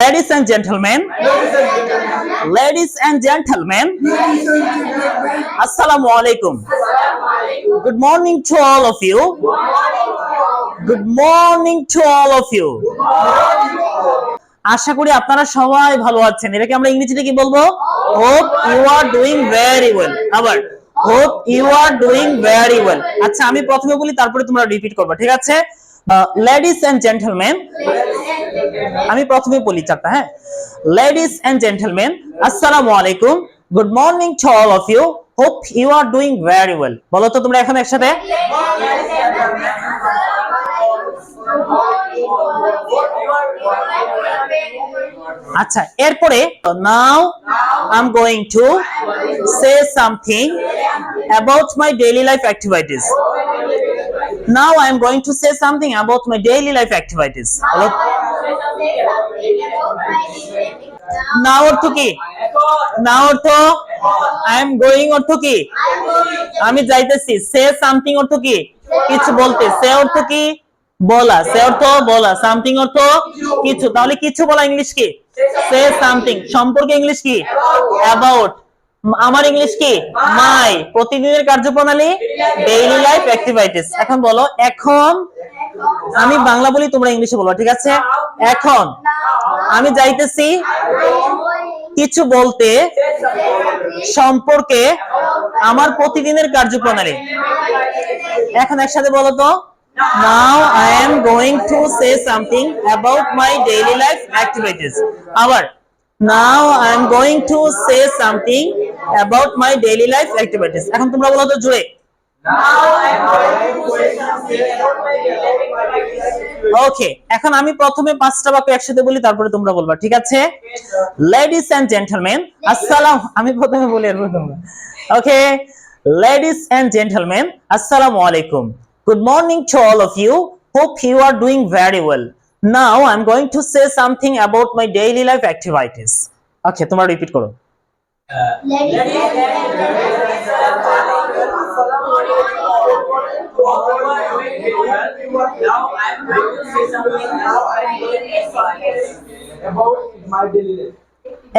Ladies and gentlemen, ladies and gentlemen, Assalamu alaikum. Good morning to all of you. Good morning to all of you. আশা করি আপনারা সবাই ভালো আছেন। এটাকে আমরা ইংরেজিতে কি বলবো? Hope you are doing very well. আবার hope you are doing very well. আচ্ছা, আমি প্রথমে বলি, তারপরে তোমরা রিপিট করবে, ঠিক আছে? Ladies and gentlemen, আমি প্রথমে বলি চারটা, হ্যাঁ? Ladies and gentlemen, Assalamu alaikum. Good morning to all of you. Hope you are doing very well. বলো তো তোমরা এখন একসাথে। আচ্ছা, এরপরে now I'm going to say something about my daily life activities. Now I'm going to say something about my daily life activities. Now অর্থ কি? Now অর্থ I am going অর্থ কি? আমি যাইতেছি। Say something অর্থ কি? কিছু বলতে। Say অর্থ কি? বলা। Say অর্থ বলা। Something অর্থ কিছু। তাহলে কিছু বলা ইংলিশ কি? Say something। সম্পর্কে ইংলিশ কি? About। আমার ইংলিশ কি? My। প্রতিদিনের কার্যপ্রণালী ডেইলি লাইফ অ্যাক্টিভিটিস। এখন বলো, এখন আমি বাংলা বলি, তোমরা ইংলিশে বলো, ঠিক আছে? এখন আমি যাইতেছি কিছু বলতে সম্পর্কে আমার প্রতিদিনের কার্যপ্রণালী। এখন একসাথে বলো তো, now I am going to say something about my daily life activities. আবার now I am going to say something about my daily life activities. এখন তোমরা বলো তো জোরে। ওকে, এখন আমি প্রথমে পাঁচটা বাক্য একসাথে বলি, তারপরে তোমরা বলবা, ঠিক আছে? Ladies and gentlemen, আমি প্রথমে বলি, এরপর তোমরা। ওকে, ladies and gentlemen, assalamu alaikum. Good morning to all of you. Hope you are doing very well. Now I'm going to say something about my daily life activities. Okay, তোমরা repeat করো।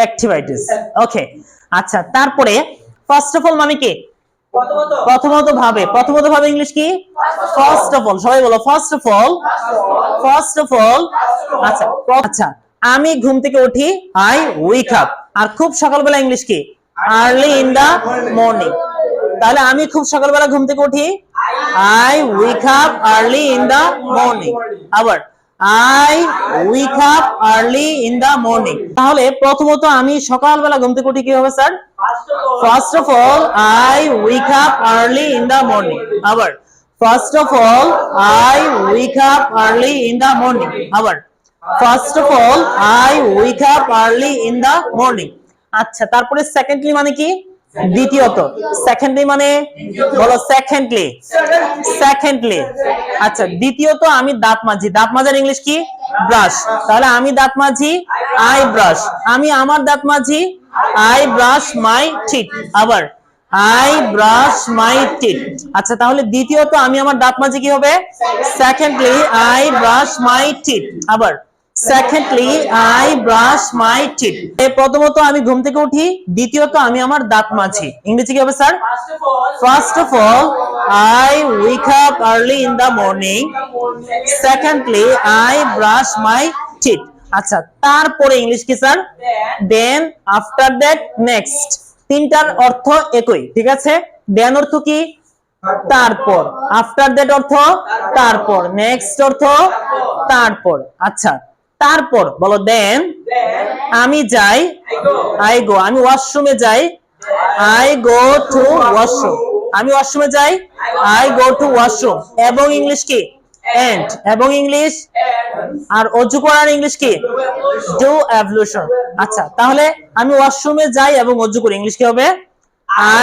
Activities. Okay. আচ্ছা, তারপরে first of all মানে কি? প্রথমত ভাবে। প্রথমত ভাবে ইংলিশ কি? First of all. সবাই বলো first of all. First of all. আচ্ছা আচ্ছা, আমি ঘুম থেকে উঠি, আই ওয়েক আপ। আর খুব সকালবেলা ইংলিশ কি? Early in the morning. তাহলে আমি খুব সকালবেলা ঘুম থেকে উঠি, I wake up early in the morning. আবার I wake up early in the morning. তাহলে প্রথমত আমি সকালবেলা ঘুম থেকে উঠি কি হবে sir? First of all I wake up early in the morning. আবার first of all I wake up early in the morning. আবার first of all I wake up early in the morning. আচ্ছা, তারপরে secondly মানে কি? দ্বিতীয়ত। Secondly মানে বলো secondly. Secondly. আচ্ছা, দ্বিতীয়ত আমি দাঁত মাজি। দাঁত মাজার ইংলিশ কি? ব্রাশ। তাহলে আমি দাঁত মাজি, আই ব্রাশ। আমি আমার দাঁত মাজি, আই ব্রাশ মাই টিথ। আবার আই ব্রাশ মাই টিথ। আচ্ছা, তাহলে দ্বিতীয়ত আমি আমার দাঁত মাজি কি হবে? Secondly I brush my teeth. আবার secondly I brush my teeth. প্রথমত আমি ঘুম থেকে উঠি, দ্বিতীয়ত আমি আমার দাঁত মাজি। ইংরেজি কি হবে sir? First of all I wake up early in the morning. Secondly I brush my teeth. আচ্ছা, তারপরে ইংলিশ কি sir? Then, after that, next. তিনটার অর্থ একই, ঠিক আছে? দেন অর্থ কি? তারপর। আফটার দ্যাট অর্থ তারপর। নেক্সট অর্থ তারপর। আচ্ছা, তারপর বলো দেন। আমি যাই, আই গো। আমি ওয়াশরুমে যাই, আই গো টু ওয়াশরুম। আমি ওয়াশরুমে যাই, আই গো টু ওয়াশরুম। এবং ইংলিশ কি? এন্ড। এবং ইংলিশ আর অজু করার ইংলিশ কি? ডু অ্যাবলুশন। আচ্ছা, তাহলে আমি ওয়াশরুমে যাই এবং অজু করি, ইংলিশ কি হবে?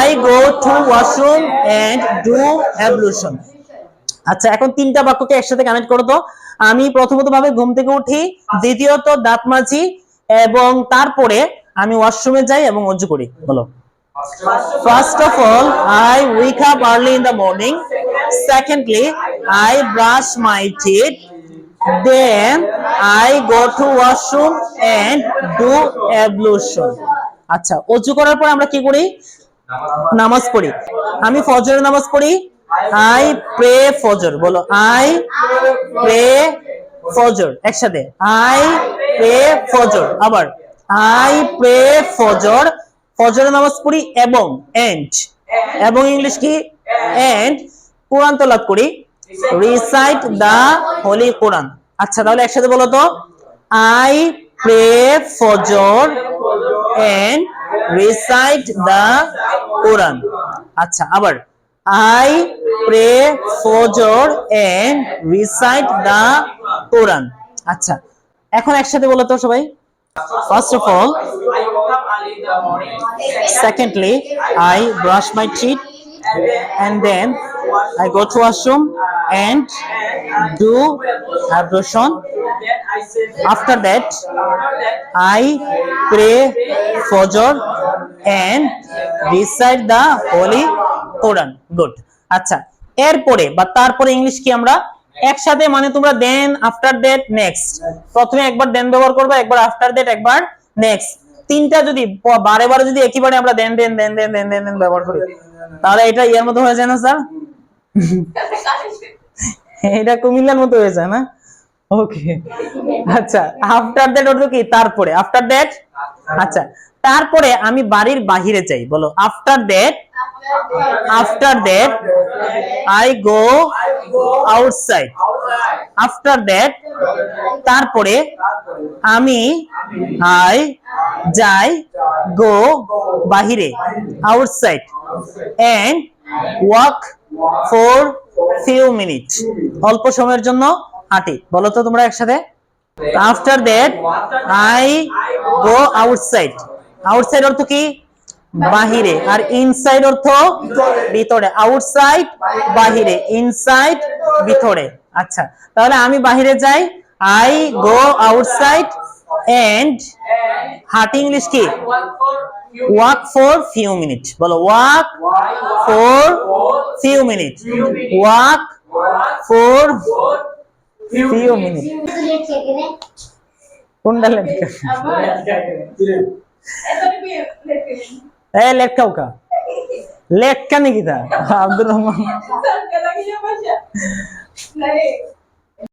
I go to washroom and do ablution. আচ্ছা, এখন তিনটা বাক্যকে একসাথে কানেক্ট করো তো। আমি প্রথমত ভাবে ঘুম থেকে উঠি, দ্বিতীয়ত দাঁত মাজি, এবং তারপরে আমি ওয়াশরুমে যাই এবং অজু করি। বলো। First of all, I wake up early in the morning. Secondly, I brush my teeth. Then I go to washroom and do ablution. আচ্ছা, অজু করার পর আমরা কি করি? নামাজ পড়ি। আমি ফজরের নামাজ পড়ি। I pray ফজর। বলো I pray ফজর। একসাথে I pray ফজর। আবার I pray ফজর। ফজরের নামাজ পড়ি এবং এবং ইংলিশ কি? and কোরআন তেলাওয়াত করি। recite the holy Quran। আচ্ছা, তাহলে একসাথে বলো তো I pray ফজর and recite the Quran। আচ্ছা, আবার I pray ফজর and recite the Quran। আচ্ছা, এখন একসাথে বলো তো সবাই। First of all, secondly, I brush my teeth, and then I go to washroom and do ablution. After that, I pray Fajr and recite the Holy Quran. Good. আচ্ছা, এরপরে বা তারপরে ইংলিশ কি আমরা একসাথে, মানে তোমরা দেন, আফটার দ্যাট, নেক্সট। প্রথমে একবার দেন ব্যবহার করবে, একবার আফটার দ্যাট, একবার নেক্সট। তিনটা যদি বারে বারে যদি একইবারে আমরা দেন দেন দেন দেন দেন দেন দেন ব্যবহার করি, তাহলে এটা ইয়ার মতো হয়ে যায় না স্যার? এটা কুমিল্লার মতো হয়ে যায় না? ওকে, আচ্ছা, আফটার দ্যাট অর্থ কি? তারপরে। আফটার দ্যাট, আচ্ছা, তারপরে আমি বাড়ির বাহিরে যাই। বলো after that. After that I go outside. After that, তারপরে আমি I যাই, go বাহিরে, outside, and walk for few minutes, অল্প সময়ের জন্য হাঁটি। বলো তো তোমরা একসাথে। After that I go outside. Outside অর্থ কি? বাহিরে। আর ইনসাইড অর্থ ভিতরে। আউটসাইড বাহিরে, ইনসাইড ভিতরে। আচ্ছা, তাহলে আমি বাহিরে যাই, I go outside, and হাঁটি ইংলিশ কি? walk for few minutes। বলো walk for few minutes। walk for few minutes। কোনটা লেখা? লেখাও কা লেখা নাকি তা আব্দুর রহমান